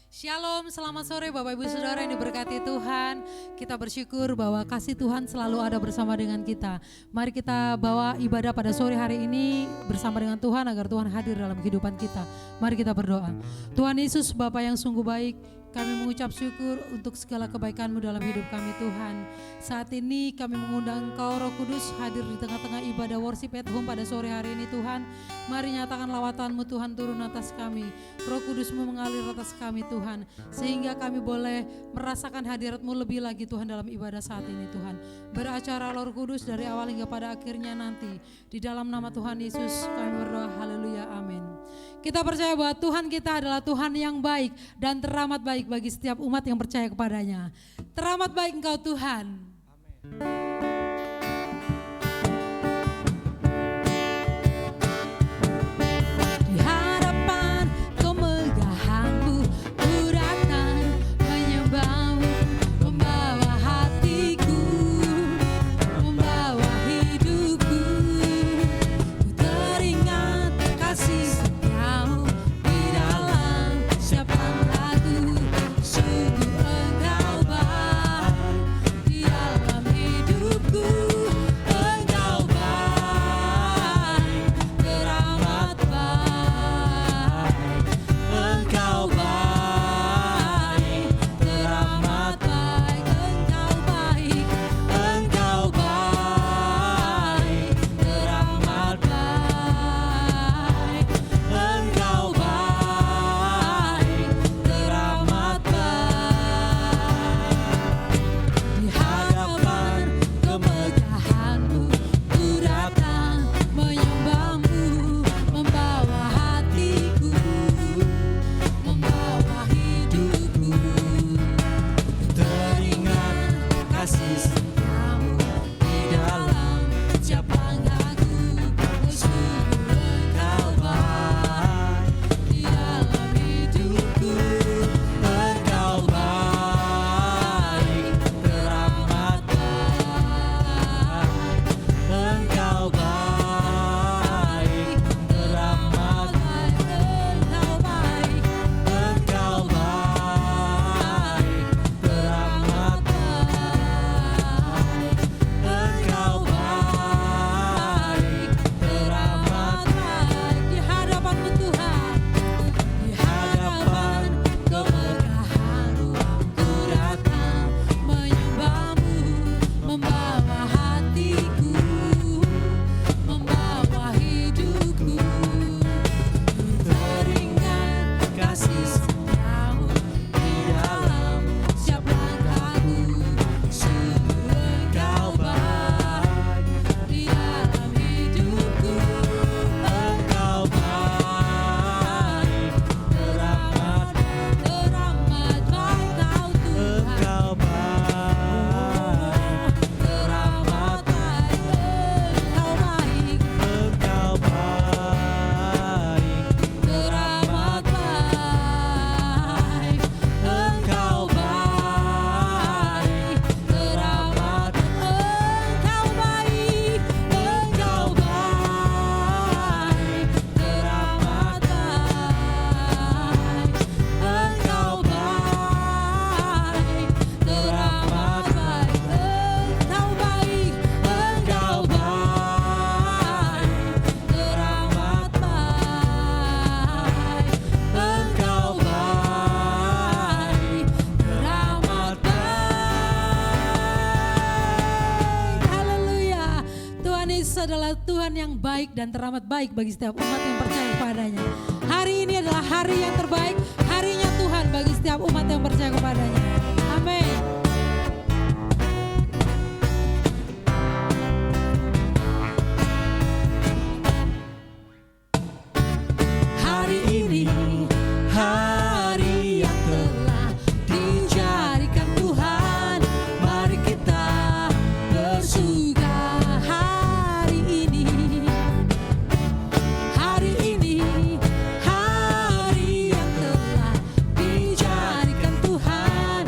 Shalom, selamat sore Bapak Ibu Saudara yang diberkati Tuhan. Kita bersyukur bahwa kasih Tuhan selalu ada bersama dengan kita. Mari kita bawa ibadah pada sore hari ini bersama dengan Tuhan agar Tuhan hadir dalam kehidupan kita. Mari kita berdoa. Tuhan Yesus, Bapa yang sungguh baik, kami mengucap syukur untuk segala kebaikan-Mu dalam hidup kami Tuhan. Saat ini kami mengundang Engkau Roh Kudus hadir di tengah-tengah ibadah worship at home pada sore hari ini Tuhan. Mari nyatakan lawatan-Mu Tuhan turun atas kami. Roh Kudus-Mu mengalir atas kami Tuhan. Sehingga kami boleh merasakan hadirat-Mu lebih lagi Tuhan dalam ibadah saat ini Tuhan. Beracara Roh Kudus dari awal hingga pada akhirnya nanti. Di dalam nama Tuhan Yesus kami berdoa, haleluya, amin. Kita percaya bahwa Tuhan kita adalah Tuhan yang baik dan teramat baik bagi setiap umat yang percaya kepadanya. Teramat baik Engkau Tuhan. Amin. Adalah Tuhan yang baik dan teramat baik bagi setiap umat yang percaya kepadanya. Hari ini adalah hari yang terbaik, harinya Tuhan bagi setiap umat yang percaya kepadanya. Amin. Hari ini hari yang telah dijadikan Tuhan, mari kita bersyukur. Hari yang telah dijadikan Tuhan.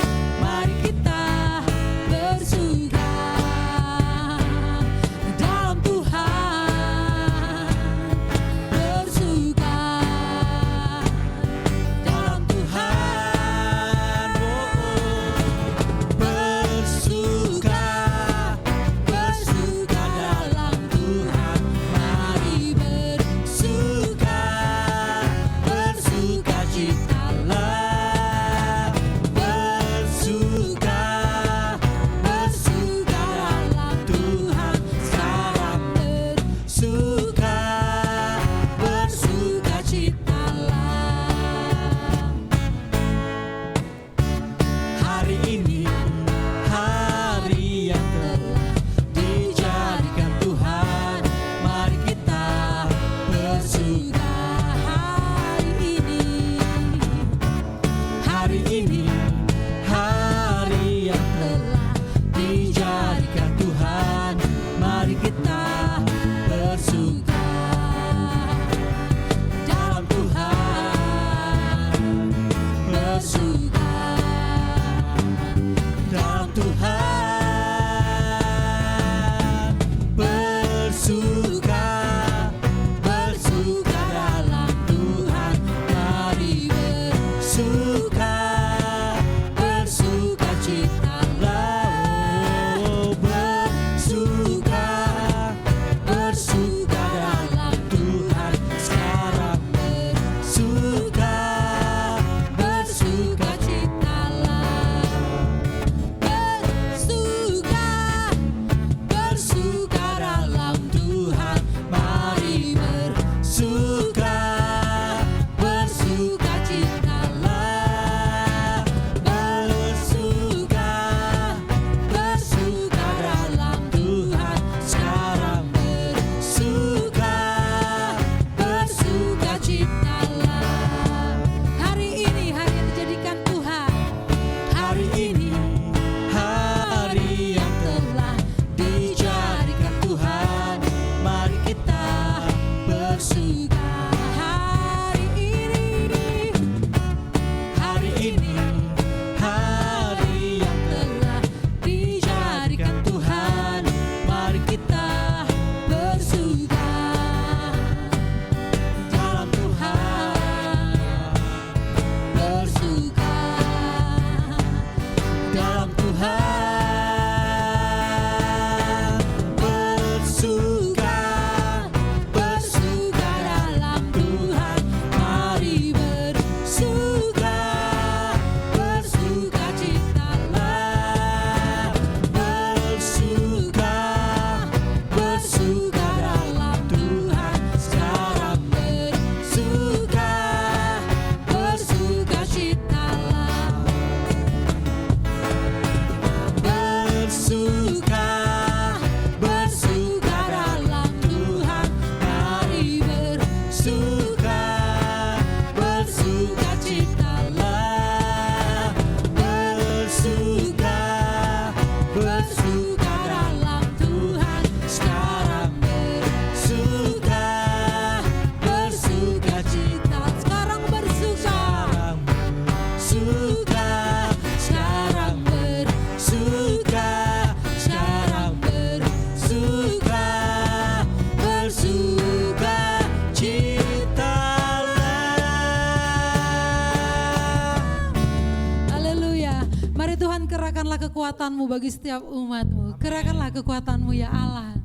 Kerahkanlah kekuatan-Mu bagi setiap umat-Mu. Kerahkanlah kekuatan-Mu ya Allah.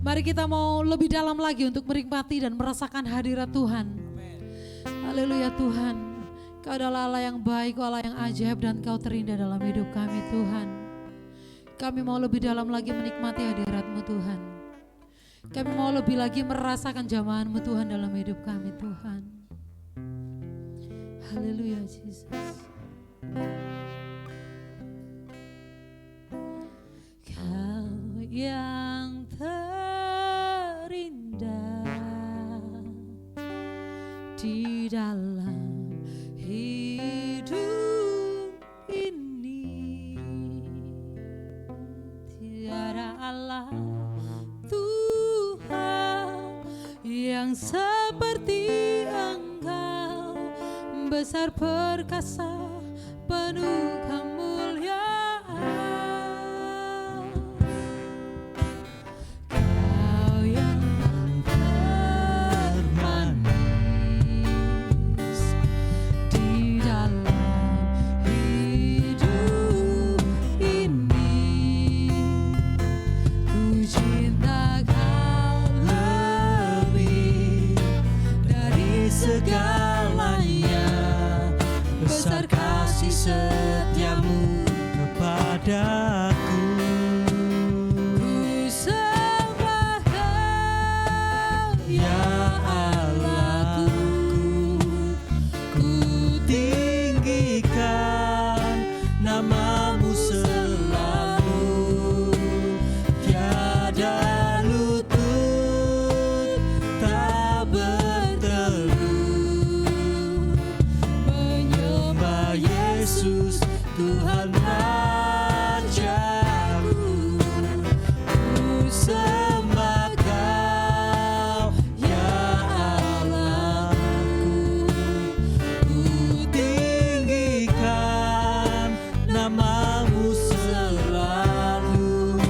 Mari kita mau lebih dalam lagi untuk menikmati dan merasakan hadirat Tuhan. Haleluya Tuhan. Kau adalah Allah yang baik, Kau Allah yang ajaib dan Kau terindah dalam hidup kami Tuhan. Kami mau lebih dalam lagi menikmati hadirat-Mu Tuhan. Kami mau lebih lagi merasakan jamahan-Mu Tuhan dalam hidup kami Tuhan. Haleluya Yesus. Kau yang terindah di dalam hidup ini, tiada Allah Tuhan yang seperti Engkau, besar perkasa penuh kemuliaan. Kau yang termanis di dalam hidup ini, ku cinta Kau lebih dari segalanya, besar Kau setiamu kepadaku. Ku sembah Kau, ya Allahku. Ku tinggikan namamu selalu, tiada lutut tak bertelut, menyembah Yesus Tuhan Rajaku. Ku sembah Kau, ya Allahku. Ku tinggikan namamu selalu,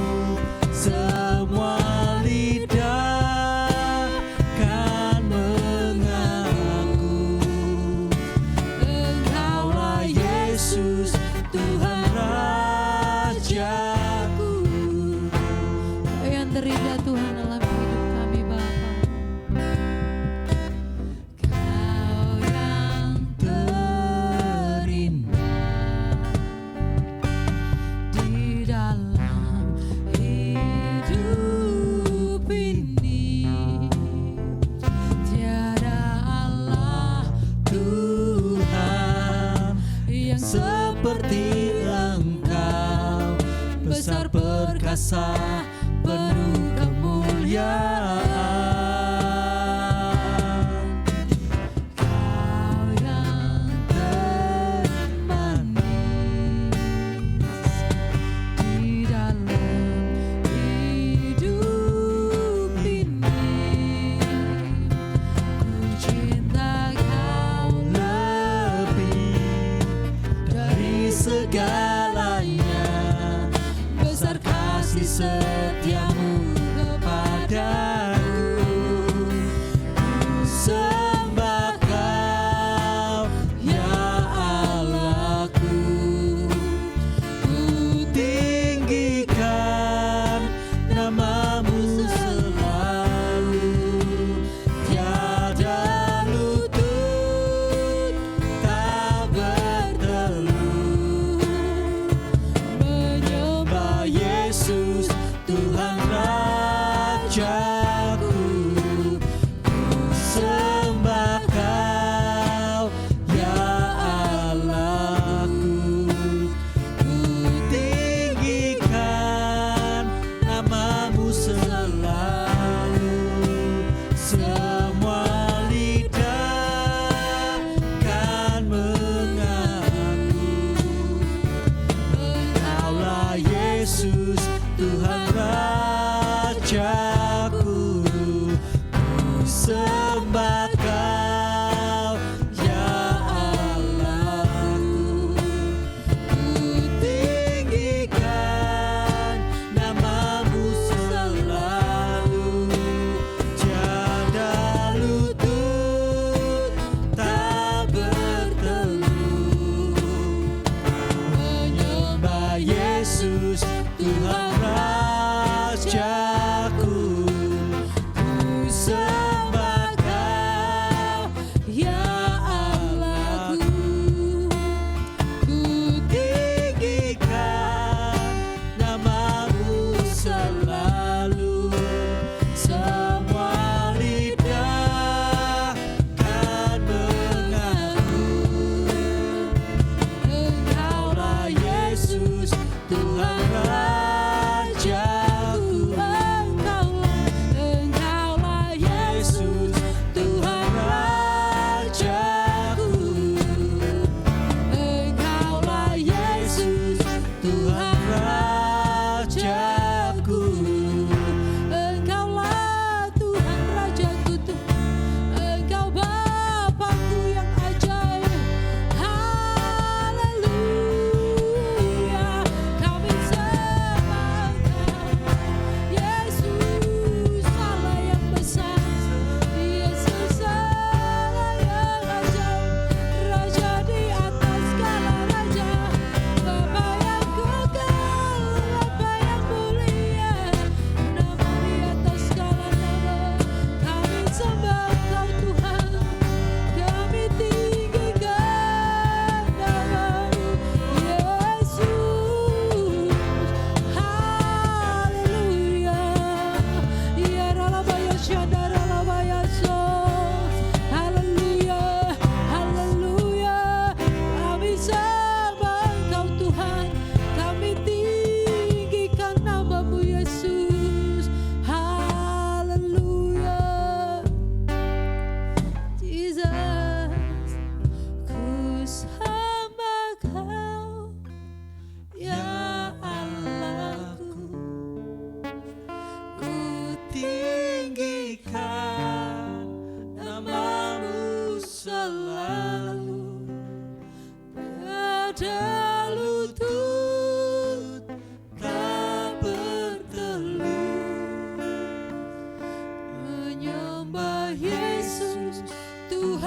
semua lidah kan mengaku Engkaulah Yesus Tuhan Rajaku. Kau yang terindah Tuhan dalam hidup kami Bapa. Kau yang terindah di dalam hidup ini. Tiada Allah Tuhan yang seperti Engkau, besar perkasa penuh kemuliaan. Kau yang termanis di dalam hidup ini. Ku cinta Kau Lebih dari segalanya, besar kasih setiamu kepadaku. Ku sembah Kau, ya Allahku. Ku tinggikan namamu selalu, tiada lutut tak bertelut, menyembah Yesus Tuhan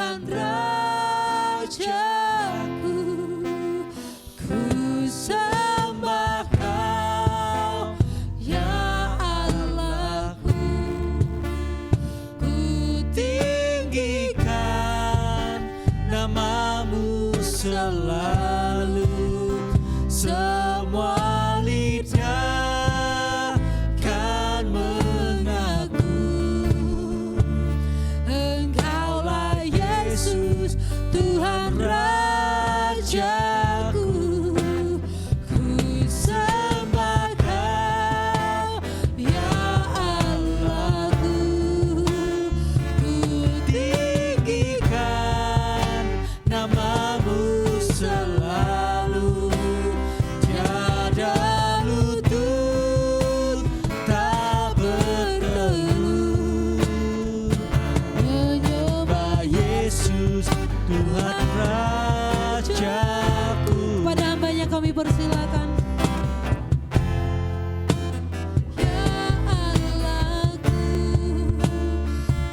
Tuhan Rajaku, ku sembah Kau, ya Allahku. Ku tinggikan namamu selalu, semua lidah kan mengaku. Engkaulah Yesus, Tuhan Rajaku, ku sembah Kau, ya Allahku. Ku tinggikan namamu selalu, tiada lutut tak bertelut menyembah Yesus, Tuhan Rajaku. Pada hambanya kami persilakan. Ya Allahku,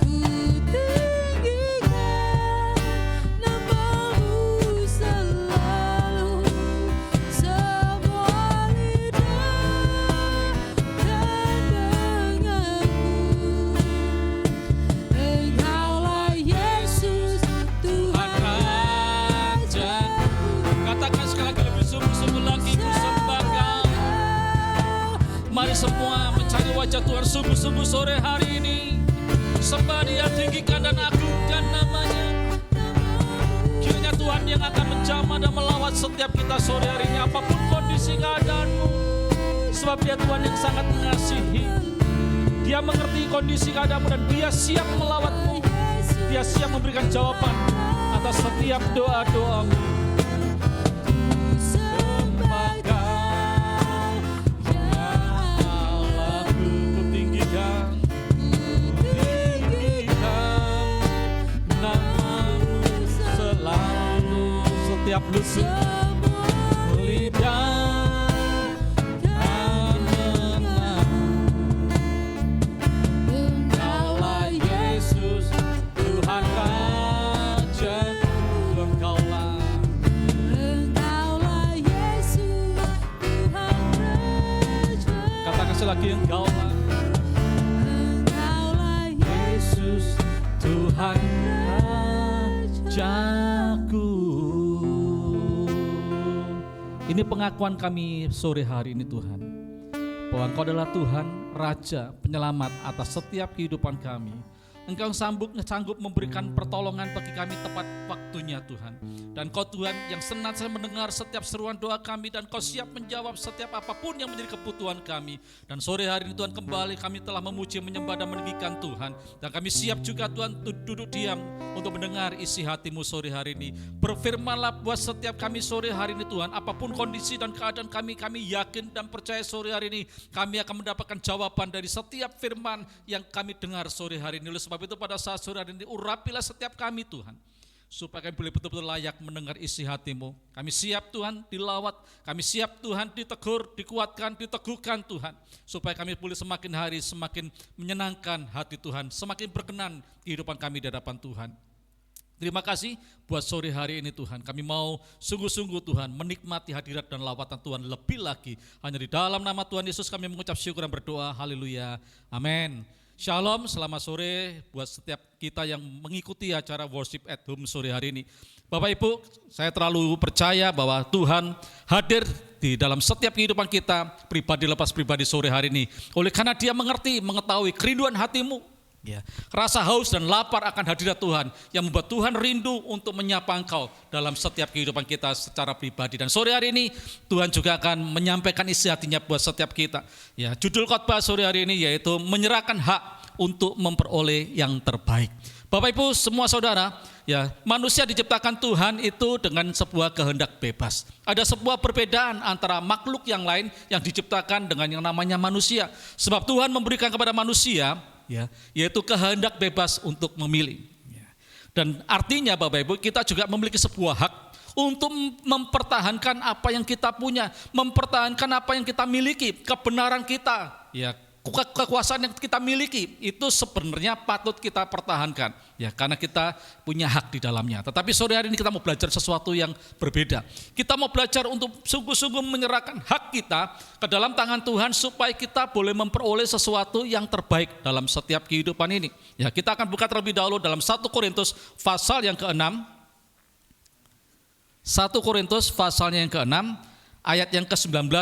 ku tinggikan namamu selalu, semua lidah kan mengaku. Engkaulah Yesus, Tuhan Rajaku. Katakan sekali lagi lebih sungguh-sungguh lagi, ku sembah Kau. Mari semua mencari wajah Tuhan sungguh-sungguh sore hari ini. Sembah Dia, tinggikan dan agungkan namanya. Kiranya Tuhan yang akan menjamah dan melawat setiap kita sore hari ini, apapun kondisi keadaanmu. Sebab Dia Tuhan yang sangat mengasihi. Dia mengerti kondisi keadaanmu dan Dia siap melawatmu. Dia siap memberikan jawaban atas setiap doa-doamu. Sembah Kau, ya Allahku, ku tinggikan namamu selalu, setiap lutut lidah kan mengaku. Engkaulah Yesus, Tuhan Rajaku. Engkaulah Yesus, Tuhan Rajaku. Katakan sekali lagi, Engkaulah Engkaulah Yesus, Tuhan Rajaku. Ini pengakuan kami sore hari ini Tuhan, bahwa Engkau adalah Tuhan, Raja, Penyelamat atas setiap kehidupan kami. Engkau sanggup memberikan pertolongan bagi kami tepat waktunya Tuhan. Dan Kau Tuhan yang senantiasa mendengar setiap seruan doa kami, dan Kau siap menjawab setiap apapun yang menjadi kebutuhan kami. Dan sore hari ini Tuhan, kembali kami telah memuji, menyembah dan meninggikan Tuhan. Dan kami siap juga Tuhan duduk diam untuk mendengar isi hati-Mu sore hari ini. Berfirmanlah buat setiap kami sore hari ini Tuhan, apapun kondisi dan keadaan kami yakin dan percaya sore hari ini kami akan mendapatkan jawaban dari setiap firman yang kami dengar sore hari ini. Oleh sebab itu pada saat sore hari ini, urapilah setiap kami Tuhan, supaya kami boleh betul-betul layak mendengar isi hati-Mu. Kami siap Tuhan dilawat, kami siap Tuhan ditegur, dikuatkan, diteguhkan Tuhan, supaya kami boleh semakin hari semakin menyenangkan hati Tuhan, semakin berkenan kehidupan kami di hadapan Tuhan. Terima kasih buat sore hari ini Tuhan. Kami mau sungguh-sungguh Tuhan menikmati hadirat dan lawatan Tuhan lebih lagi. Hanya di dalam nama Tuhan Yesus kami mengucap syukur dan berdoa. Haleluya. Amin. Shalom, selamat sore buat setiap kita yang mengikuti acara Worship at Home sore hari ini. Bapak Ibu, saya terlalu percaya bahwa Tuhan hadir di dalam setiap kehidupan kita, pribadi lepas pribadi sore hari ini. Oleh karena Dia mengerti, mengetahui kerinduan hatimu. Ya, rasa haus dan lapar akan hadirat Tuhan yang membuat Tuhan rindu untuk menyapa engkau dalam setiap kehidupan kita secara pribadi. Dan sore hari ini Tuhan juga akan menyampaikan isi hatinya buat setiap kita. Ya, judul khotbah sore hari ini yaitu menyerahkan hak untuk memperoleh yang terbaik. Bapak Ibu semua saudara, ya, manusia diciptakan Tuhan itu dengan sebuah kehendak bebas. Ada sebuah perbedaan antara makhluk yang lain yang diciptakan dengan yang namanya manusia. Sebab Tuhan memberikan kepada manusia, ya, yaitu kehendak bebas untuk memilih. Dan artinya Bapak Ibu, kita juga memiliki sebuah hak untuk mempertahankan apa yang kita punya, mempertahankan apa yang kita miliki, kebenaran kita, ya, kekuasaan yang kita miliki itu sebenarnya patut kita pertahankan, ya, karena kita punya hak di dalamnya. Tetapi sore hari ini kita mau belajar sesuatu yang berbeda. Kita mau belajar untuk sungguh-sungguh menyerahkan hak kita ke dalam tangan Tuhan supaya kita boleh memperoleh sesuatu yang terbaik dalam setiap kehidupan ini. Ya, kita akan buka terlebih dahulu dalam 1 Korintus pasal yang ke-6. 1 Korintus pasalnya yang ke-6, ayat yang ke-19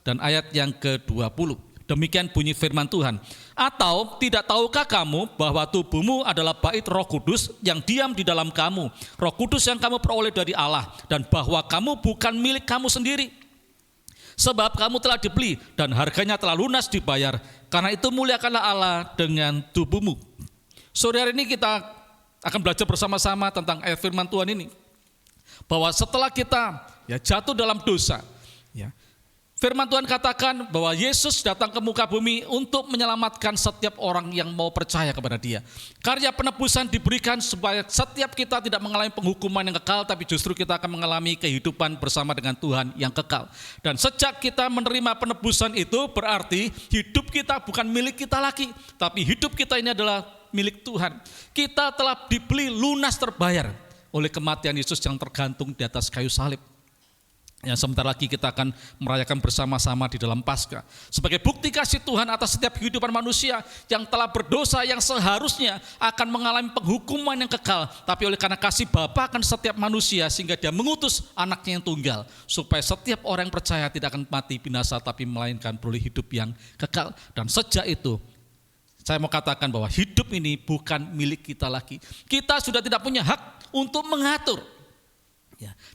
dan ayat yang ke-20. Demikian bunyi firman Tuhan. Atau tidak tahukah kamu bahwa tubuhmu adalah bait Roh Kudus yang diam di dalam kamu, Roh Kudus yang kamu peroleh dari Allah, dan bahwa kamu bukan milik kamu sendiri, sebab kamu telah dibeli dan harganya telah lunas dibayar. Karena itu muliakanlah Allah dengan tubuhmu. Sore hari ini kita akan belajar bersama-sama tentang ayat firman Tuhan ini, bahwa setelah kita jatuh dalam dosa, firman Tuhan katakan bahwa Yesus datang ke muka bumi untuk menyelamatkan setiap orang yang mau percaya kepada Dia. Karya penebusan diberikan supaya setiap kita tidak mengalami penghukuman yang kekal, tapi justru kita akan mengalami kehidupan bersama dengan Tuhan yang kekal. Dan sejak kita menerima penebusan itu, berarti hidup kita bukan milik kita lagi, tapi hidup kita ini adalah milik Tuhan. Kita telah dibeli lunas terbayar oleh kematian Yesus yang tergantung di atas kayu salib. Yang sebentar lagi kita akan merayakan bersama-sama di dalam Paskah. Sebagai bukti kasih Tuhan atas setiap kehidupan manusia yang telah berdosa, yang seharusnya akan mengalami penghukuman yang kekal, tapi oleh karena kasih Bapa akan setiap manusia, sehingga Dia mengutus anaknya yang tunggal, supaya setiap orang yang percaya tidak akan mati binasa, tapi melainkan beroleh hidup yang kekal. Dan sejak itu, saya mau katakan bahwa hidup ini bukan milik kita lagi. Kita sudah tidak punya hak untuk mengatur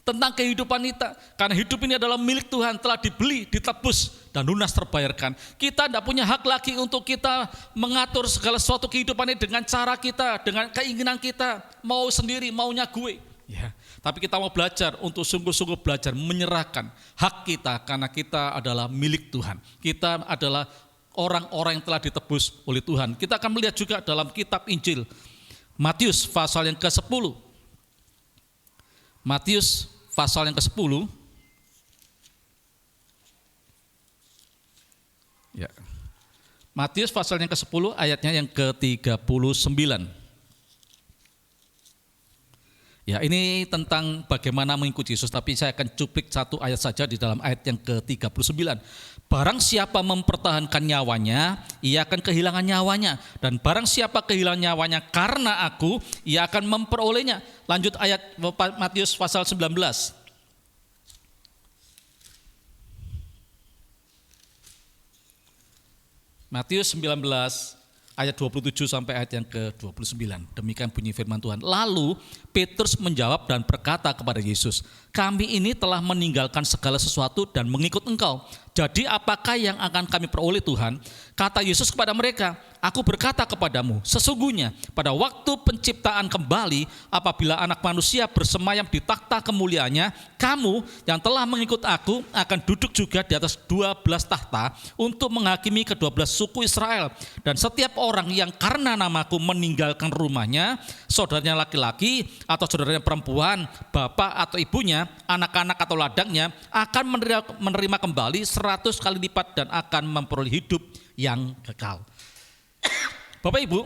tentang kehidupan kita, karena hidup ini adalah milik Tuhan, telah dibeli, ditebus, dan lunas terbayarkan. Kita tidak punya hak lagi untuk kita mengatur segala sesuatu kehidupan ini dengan cara kita, dengan keinginan kita, mau sendiri, maunya gue. Tapi kita mau belajar untuk sungguh-sungguh belajar menyerahkan hak kita, karena kita adalah milik Tuhan. Kita adalah orang-orang yang telah ditebus oleh Tuhan. Kita akan melihat juga dalam kitab Injil Matius pasal yang ke-10. Matius pasal yang ke-10. Matius pasal yang ke-10 ayatnya yang ke-39. Ini tentang bagaimana mengikuti Yesus, tapi saya akan cuplik satu ayat saja di dalam ayat yang ke-39. Barang siapa mempertahankan nyawanya, ia akan kehilangan nyawanya, dan barang siapa kehilangan nyawanya karena aku, ia akan memperolehnya. Lanjut ayat Matius pasal 19. Matius 19 ayat 27 sampai ayat yang ke-29. Demikian bunyi firman Tuhan. Lalu Petrus menjawab dan berkata kepada Yesus, kami ini telah meninggalkan segala sesuatu dan mengikut Engkau. Jadi apakah yang akan kami peroleh Tuhan? Kata Yesus kepada mereka, aku berkata kepadamu, sesungguhnya pada waktu penciptaan kembali, apabila anak manusia bersemayam di takhta kemuliaannya, kamu yang telah mengikut aku akan duduk juga di atas 12 takhta untuk menghakimi ke-12 suku Israel. Dan setiap orang yang karena namaku meninggalkan rumahnya, saudaranya laki-laki atau saudaranya perempuan, bapak atau ibunya, anak-anak atau ladangnya, akan menerima kembali 100 kali lipat dan akan memperoleh hidup yang kekal. Bapak Ibu,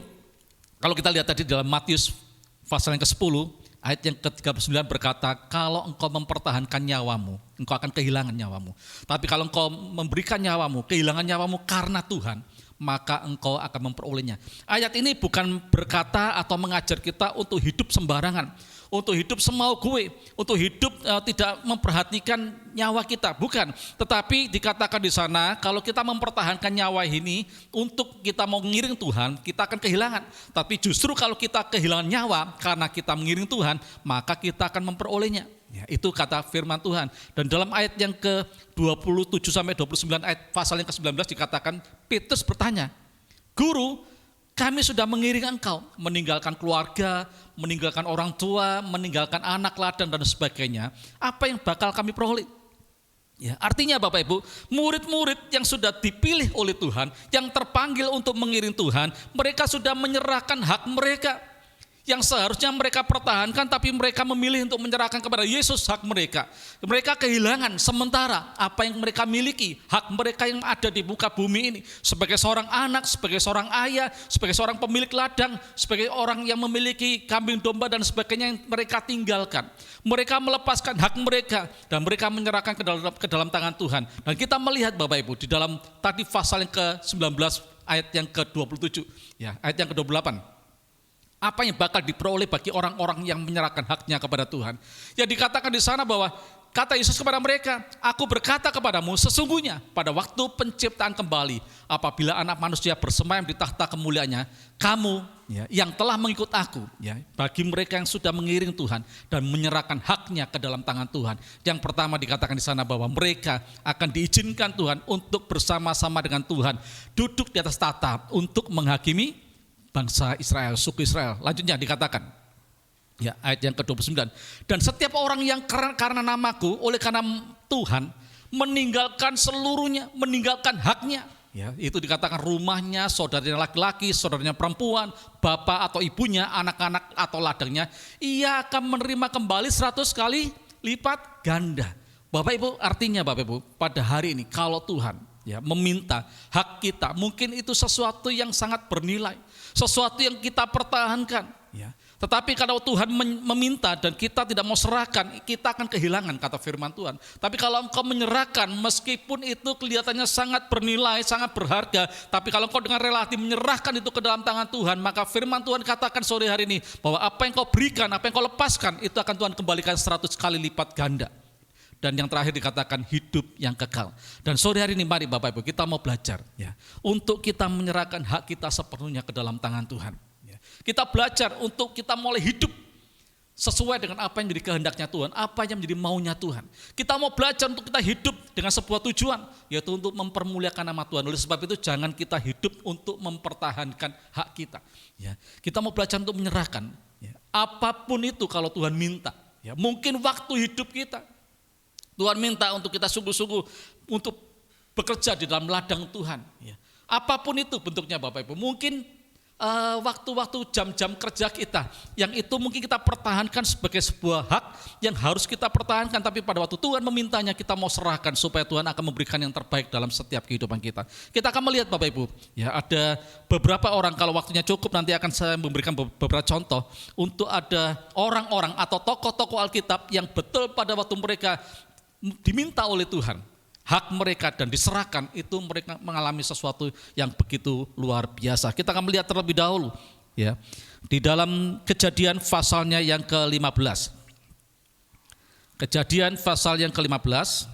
kalau kita lihat tadi dalam Matius pasal yang ke-10, ayat yang ke-39 berkata, kalau engkau mempertahankan nyawamu, engkau akan kehilangan nyawamu. Tapi kalau engkau memberikan nyawamu, kehilangan nyawamu karena Tuhan, maka engkau akan memperolehnya. Ayat ini bukan berkata atau mengajar kita untuk hidup sembarangan, untuk hidup semau gue, untuk hidup tidak memperhatikan nyawa kita, bukan. Tetapi dikatakan di sana, kalau kita mempertahankan nyawa ini untuk kita mau mengiring Tuhan, kita akan kehilangan. Tapi justru kalau kita kehilangan nyawa karena kita mengiring Tuhan, maka kita akan memperolehnya. Itu kata firman Tuhan. Dan dalam ayat yang ke-27 sampai 29 ayat pasal yang ke-19 dikatakan, Petrus bertanya, Guru, kami sudah mengiring Engkau, meninggalkan keluarga, meninggalkan orang tua, meninggalkan anak, ladang dan sebagainya. Apa yang bakal kami peroleh? Artinya Bapak Ibu, murid-murid yang sudah dipilih oleh Tuhan, yang terpanggil untuk mengiring Tuhan, mereka sudah menyerahkan hak mereka. yang seharusnya mereka pertahankan, tapi mereka memilih untuk menyerahkan kepada Yesus hak mereka. Mereka kehilangan sementara apa yang mereka miliki, hak mereka yang ada di muka bumi ini. Sebagai seorang anak, sebagai seorang ayah, sebagai seorang pemilik ladang, sebagai orang yang memiliki kambing domba dan sebagainya yang mereka tinggalkan. Mereka melepaskan hak mereka dan mereka menyerahkan ke dalam tangan Tuhan. Dan kita melihat Bapak Ibu di dalam tadi pasal yang ke-19 ayat yang ke-27, ya, ayat yang ke-28. Apa yang bakal diperoleh bagi orang-orang yang menyerahkan haknya kepada Tuhan. Ya dikatakan di sana bahwa kata Yesus kepada mereka, aku berkata kepadamu sesungguhnya pada waktu penciptaan kembali, apabila anak manusia bersemayam di tahta kemuliaannya, kamu ya, yang telah mengikut aku, ya, bagi mereka yang sudah mengiring Tuhan dan menyerahkan haknya ke dalam tangan Tuhan. Yang pertama dikatakan di sana bahwa mereka akan diizinkan Tuhan untuk bersama-sama dengan Tuhan, duduk di atas tahta untuk menghakimi bangsa Israel, suku Israel. Lanjutnya dikatakan, ya, ayat yang ke-29. Dan setiap orang yang karena namaku, oleh karena Tuhan, meninggalkan seluruhnya, meninggalkan haknya. Ya, itu dikatakan rumahnya, saudaranya laki-laki, saudaranya perempuan, bapak atau ibunya, anak-anak atau ladangnya, ia akan menerima kembali 100 kali lipat ganda. Bapak Ibu, artinya Bapak Ibu, pada hari ini kalau Tuhan ya meminta hak kita, mungkin itu sesuatu yang sangat bernilai, sesuatu yang kita pertahankan, ya. Tetapi kalau Tuhan meminta dan kita tidak mau serahkan, kita akan kehilangan, kata firman Tuhan. Tapi kalau engkau menyerahkan, meskipun itu kelihatannya sangat bernilai, sangat berharga, tapi kalau engkau dengan rela hati menyerahkan itu ke dalam tangan Tuhan, maka firman Tuhan katakan sore hari ini bahwa apa yang kau berikan, apa yang kau lepaskan, itu akan Tuhan kembalikan 100 kali lipat ganda. Dan yang terakhir dikatakan hidup yang kekal. Dan sore hari ini mari Bapak Ibu kita mau belajar, ya, untuk kita menyerahkan hak kita sepenuhnya ke dalam tangan Tuhan. Ya. Kita belajar untuk kita mulai hidup sesuai dengan apa yang menjadi kehendaknya Tuhan, apa yang menjadi maunya Tuhan. Kita mau belajar untuk kita hidup dengan sebuah tujuan, yaitu untuk mempermuliakan nama Tuhan. Oleh sebab itu jangan kita hidup untuk mempertahankan hak kita. Ya. Kita mau belajar untuk menyerahkan, ya, apapun itu kalau Tuhan minta. Ya. Mungkin waktu hidup kita, Tuhan minta untuk kita sungguh-sungguh untuk bekerja di dalam ladang Tuhan. Ya. Apapun itu bentuknya Bapak Ibu, mungkin waktu-waktu jam-jam kerja kita, yang itu mungkin kita pertahankan sebagai sebuah hak yang harus kita pertahankan, tapi pada waktu Tuhan memintanya kita mau serahkan supaya Tuhan akan memberikan yang terbaik dalam setiap kehidupan kita. Kita akan melihat Bapak Ibu, ya, ada beberapa orang, kalau waktunya cukup nanti akan saya memberikan beberapa contoh untuk ada orang-orang atau tokoh-tokoh Alkitab yang betul pada waktu mereka diminta oleh Tuhan hak mereka dan diserahkan, itu mereka mengalami sesuatu yang begitu luar biasa. Kita akan melihat terlebih dahulu, ya, di dalam Kejadian pasalnya yang ke-15. Kejadian pasal yang ke-15.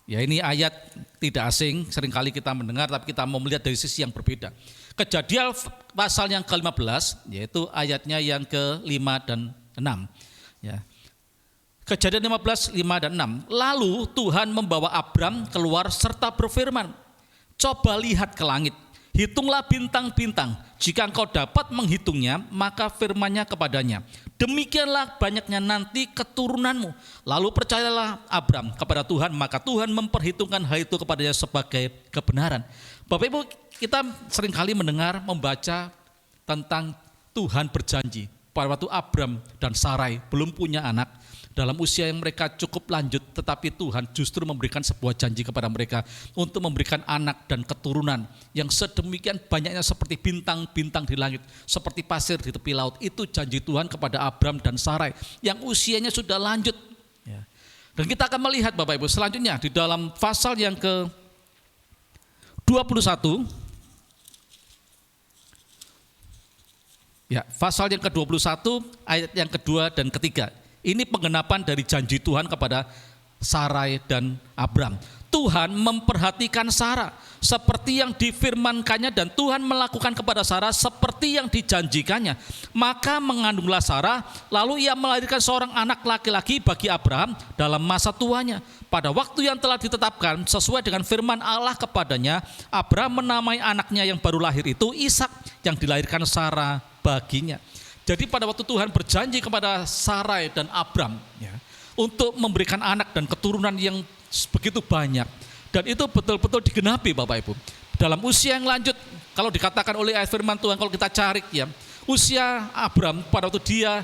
Ya, ini ayat tidak asing, seringkali kita mendengar, tapi kita mau melihat dari sisi yang berbeda. Kejadian pasal yang ke-15, yaitu ayatnya yang ke-5 dan 6. Ya. Kejadian 15, 5 dan 6. Lalu Tuhan membawa Abram keluar serta berfirman, coba lihat ke langit, hitunglah bintang-bintang. Jika engkau dapat menghitungnya, maka firman-Nya kepadanya, demikianlah banyaknya nanti keturunanmu. Lalu percayalah Abram kepada Tuhan, maka Tuhan memperhitungkan hal itu kepadanya sebagai kebenaran. Bapak Ibu, kita seringkali mendengar, membaca tentang Tuhan berjanji pada waktu Abram dan Sarai belum punya anak, dalam usia yang mereka cukup lanjut, tetapi Tuhan justru memberikan sebuah janji kepada mereka untuk memberikan anak dan keturunan yang sedemikian banyaknya seperti bintang-bintang di langit, seperti pasir di tepi laut. Itu janji Tuhan kepada Abram dan Sarai yang usianya sudah lanjut. Ya. Dan kita akan melihat Bapak Ibu selanjutnya di dalam pasal yang ke-21, ya, pasal yang ke-21 ayat yang kedua dan ketiga. Ini penggenapan dari janji Tuhan kepada Sarai dan Abram. Tuhan memperhatikan Sarah seperti yang difirmankannya, dan Tuhan melakukan kepada Sarah seperti yang dijanjikannya. Maka mengandunglah Sarah, lalu ia melahirkan seorang anak laki-laki bagi Abraham dalam masa tuanya. Pada waktu yang telah ditetapkan sesuai dengan firman Allah kepadanya, Abraham menamai anaknya yang baru lahir itu Ishak, yang dilahirkan Sarah baginya. Jadi pada waktu Tuhan berjanji kepada Sarai dan Abram, ya, untuk memberikan anak dan keturunan yang begitu banyak, dan itu betul-betul digenapi Bapak Ibu. Dalam usia yang lanjut, kalau dikatakan oleh ayat firman Tuhan, kalau kita cari, ya, Usia Abraham pada waktu dia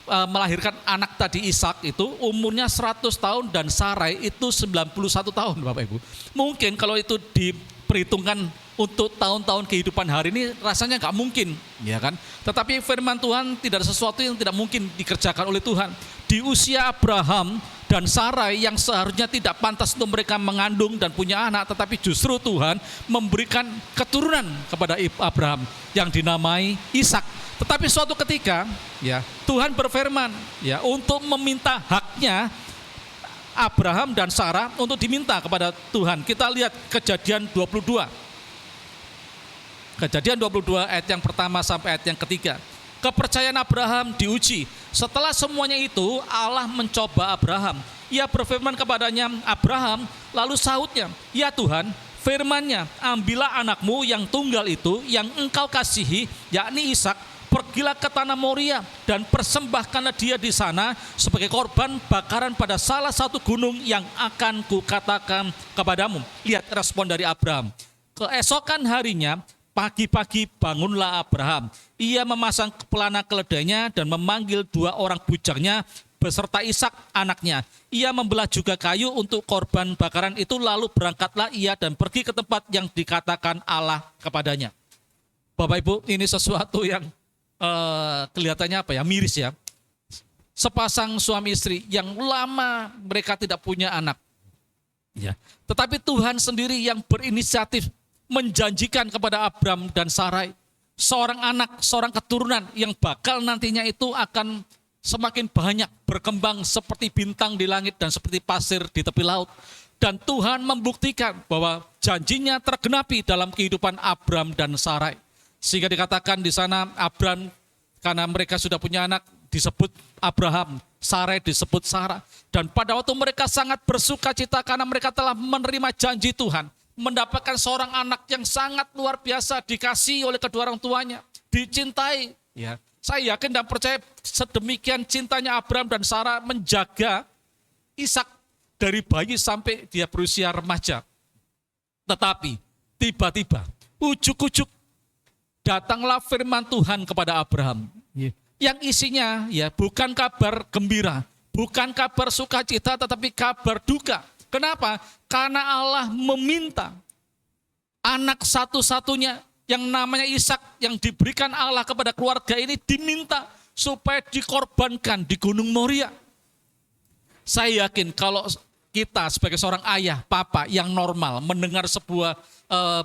melahirkan anak tadi Ishak itu umurnya 100 tahun dan Sarai itu 91 tahun Bapak Ibu. Mungkin kalau itu diperhitungkan untuk tahun-tahun kehidupan hari ini rasanya nggak mungkin, ya kan? Tetapi firman Tuhan tidak ada sesuatu yang tidak mungkin dikerjakan oleh Tuhan. Di usia Abraham dan Sarai yang seharusnya tidak pantas untuk mereka mengandung dan punya anak, tetapi justru Tuhan memberikan keturunan kepada Abraham yang dinamai Ishak. Tetapi suatu ketika, ya Tuhan berfirman, ya untuk meminta haknya Abraham dan Sarah untuk diminta kepada Tuhan. Kita lihat Kejadian 22. Kejadian 22 ayat yang pertama sampai ayat yang ketiga. Kepercayaan Abraham diuji. Setelah semuanya itu Allah mencoba Abraham. Ia berfirman kepadanya, Abraham, lalu sahutnya, ya Tuhan, firman-Nya, ambillah anakmu yang tunggal itu yang engkau kasihi, yakni Ishak, pergilah ke tanah Moria dan persembahkanlah dia di sana sebagai korban bakaran pada salah satu gunung yang akan kukatakan kepadamu. Lihat respon dari Abraham. Keesokan harinya, pagi-pagi bangunlah Abraham. Ia memasang pelana keledainya dan memanggil 2 orang bujaknya beserta Ishak anaknya. Ia membelah juga kayu untuk korban bakaran itu, lalu berangkatlah ia dan pergi ke tempat yang dikatakan Allah kepadanya. Bapak Ibu, ini sesuatu yang kelihatannya miris ya. Sepasang suami istri yang lama mereka tidak punya anak. Ya. Tetapi Tuhan sendiri yang berinisiatif menjanjikan kepada Abraham dan Sarai seorang anak, seorang keturunan yang bakal nantinya itu akan semakin banyak berkembang seperti bintang di langit dan seperti pasir di tepi laut. Dan Tuhan membuktikan bahwa janjinya tergenapi dalam kehidupan Abraham dan Sarai. Sehingga dikatakan di sana Abraham, karena mereka sudah punya anak, disebut Abraham, Sarai disebut Sarah. Dan pada waktu mereka sangat bersuka cita karena mereka telah menerima janji Tuhan, mendapatkan seorang anak yang sangat luar biasa, dikasihi oleh kedua orang tuanya, dicintai. Ya, saya yakin dan percaya sedemikian cintanya Abraham dan Sarah menjaga Ishak dari bayi sampai dia berusia remaja. Tetapi tiba-tiba, ujuk-ujuk, datanglah firman Tuhan kepada Abraham. Yang isinya ya bukan kabar gembira, bukan kabar sukacita, tetapi kabar duka. Kenapa? Karena Allah meminta anak satu-satunya yang namanya Ishak yang diberikan Allah kepada keluarga ini diminta supaya dikorbankan di Gunung Moria. Saya yakin kalau kita sebagai seorang ayah, papa yang normal mendengar sebuah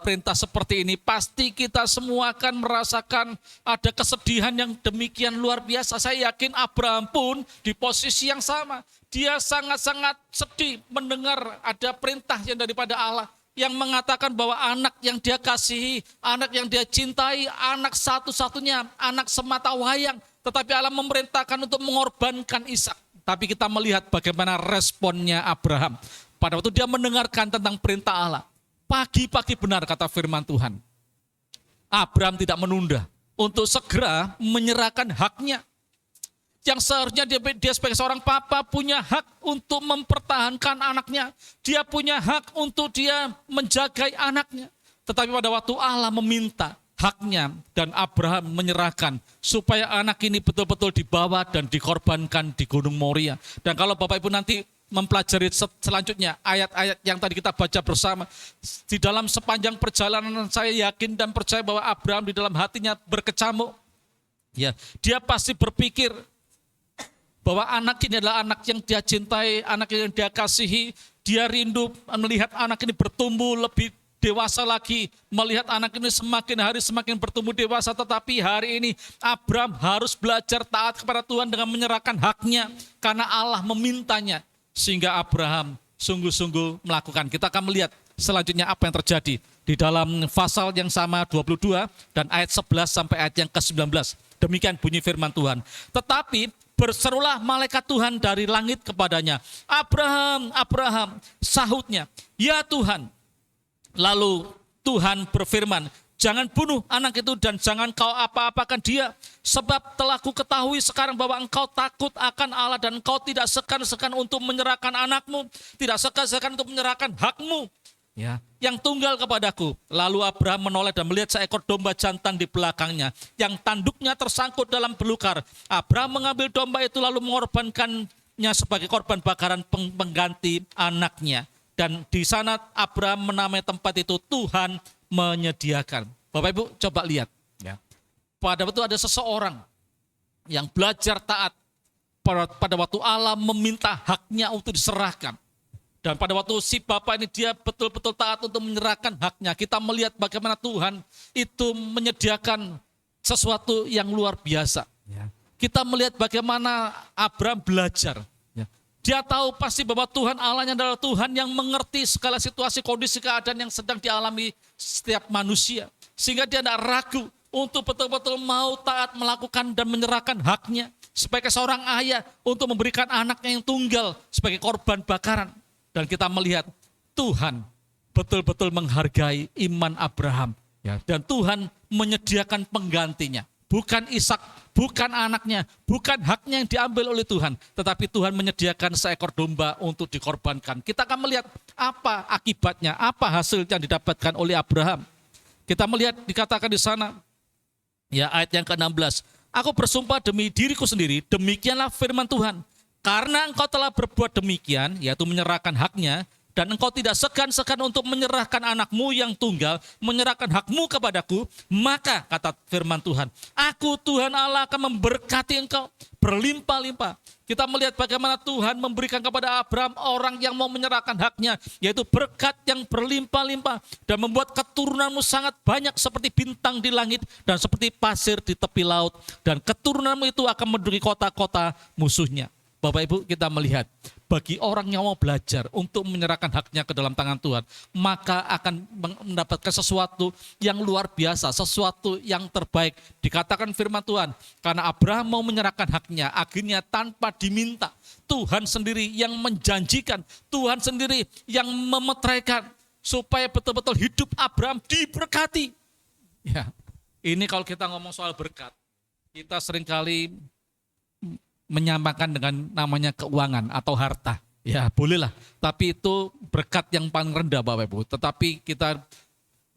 perintah seperti ini, pasti kita semua akan merasakan ada kesedihan yang demikian luar biasa. Saya yakin Abraham pun di posisi yang sama. Dia sangat-sangat sedih mendengar ada perintah yang daripada Allah yang mengatakan bahwa anak yang dia kasihi, anak yang dia cintai, anak satu-satunya, anak semata wayang, tetapi Allah memerintahkan untuk mengorbankan Ishak. Tapi kita melihat bagaimana responnya Abraham pada waktu dia mendengarkan tentang perintah Allah. Pagi-pagi benar kata firman Tuhan. Abraham tidak menunda untuk segera menyerahkan haknya. Yang seharusnya dia sebagai seorang papa punya hak untuk mempertahankan anaknya. Dia punya hak untuk dia menjaga anaknya. Tetapi pada waktu Allah meminta haknya dan Abraham menyerahkan supaya anak ini betul-betul dibawa dan dikorbankan di Gunung Moria. Dan kalau Bapak Ibu nanti mempelajari selanjutnya ayat-ayat yang tadi kita baca bersama, di dalam sepanjang perjalanan saya yakin dan percaya bahwa Abraham di dalam hatinya berkecamuk. Ya, dia pasti berpikir bahwa anak ini adalah anak yang dia cintai, anak yang dia kasihi. Dia rindu melihat anak ini bertumbuh lebih dewasa lagi, melihat anak ini semakin hari semakin bertumbuh dewasa. Tetapi hari ini Abraham harus belajar taat kepada Tuhan dengan menyerahkan haknya karena Allah memintanya. Sehingga Abraham sungguh-sungguh melakukan. Kita akan melihat selanjutnya apa yang terjadi di dalam pasal yang sama 22 dan ayat 11 sampai ayat yang ke-19. Demikian bunyi firman Tuhan. Tetapi berserulah malaikat Tuhan dari langit kepadanya, Abraham, Abraham, sahutnya, ya Tuhan. Lalu Tuhan berfirman, jangan bunuh anak itu dan jangan kau apa-apakan dia. Sebab telah ku ketahui sekarang bahwa engkau takut akan Allah dan engkau tidak segan-segan untuk menyerahkan anakmu. Tidak segan-segan untuk menyerahkan hakmu. ya, yang tunggal kepadaku. Lalu Abraham menoleh dan melihat seekor domba jantan di belakangnya, yang tanduknya tersangkut dalam belukar. Abraham mengambil domba itu lalu mengorbankannya sebagai korban bakaran pengganti anaknya. Dan di sana Abraham menamai tempat itu Tuhan menyediakan. Bapak Ibu coba lihat. Ya. Pada waktu ada seseorang yang belajar taat, pada waktu Allah meminta haknya untuk diserahkan. Dan pada waktu si bapak ini dia betul-betul taat untuk menyerahkan haknya. Kita melihat bagaimana Tuhan itu menyediakan sesuatu yang luar biasa. Kita melihat bagaimana Abraham belajar. Dia tahu pasti bahwa Tuhan Allahnya adalah Tuhan yang mengerti segala situasi, kondisi, keadaan yang sedang dialami setiap manusia. Sehingga dia tidak ragu untuk betul-betul mau taat melakukan dan menyerahkan haknya. Sebagai seorang ayah untuk memberikan anaknya yang tunggal sebagai korban bakaran. Dan kita melihat Tuhan betul-betul menghargai iman Abraham. Ya, dan Tuhan menyediakan penggantinya. Bukan Ishak, bukan anaknya, bukan haknya yang diambil oleh Tuhan. Tetapi Tuhan menyediakan seekor domba untuk dikorbankan. Kita akan melihat apa akibatnya, apa hasil yang didapatkan oleh Abraham. Kita melihat dikatakan di sana, ya ayat yang ke-16. Aku bersumpah demi diriku sendiri, demikianlah firman Tuhan. Karena engkau telah berbuat demikian, yaitu menyerahkan haknya, dan engkau tidak segan-segan untuk menyerahkan anakmu yang tunggal, menyerahkan hakmu kepadaku, maka kata firman Tuhan, aku Tuhan Allah akan memberkati engkau berlimpah-limpah. Kita melihat bagaimana Tuhan memberikan kepada Abraham orang yang mau menyerahkan haknya, yaitu berkat yang berlimpah-limpah dan membuat keturunanmu sangat banyak seperti bintang di langit dan seperti pasir di tepi laut, dan keturunanmu itu akan menduduki kota-kota musuhnya. Bapak Ibu, kita melihat bagi orang yang mau belajar untuk menyerahkan haknya ke dalam tangan Tuhan, maka akan mendapatkan sesuatu yang luar biasa, sesuatu yang terbaik. Dikatakan firman Tuhan, karena Abraham mau menyerahkan haknya, akhirnya tanpa diminta, Tuhan sendiri yang menjanjikan, Tuhan sendiri yang memeteraikan, supaya betul-betul hidup Abraham diberkati. Ya, ini kalau kita ngomong soal berkat, kita seringkali menyamakan dengan namanya keuangan atau harta. Ya bolehlah, tapi itu berkat yang paling rendah Bapak Ibu. Tetapi kita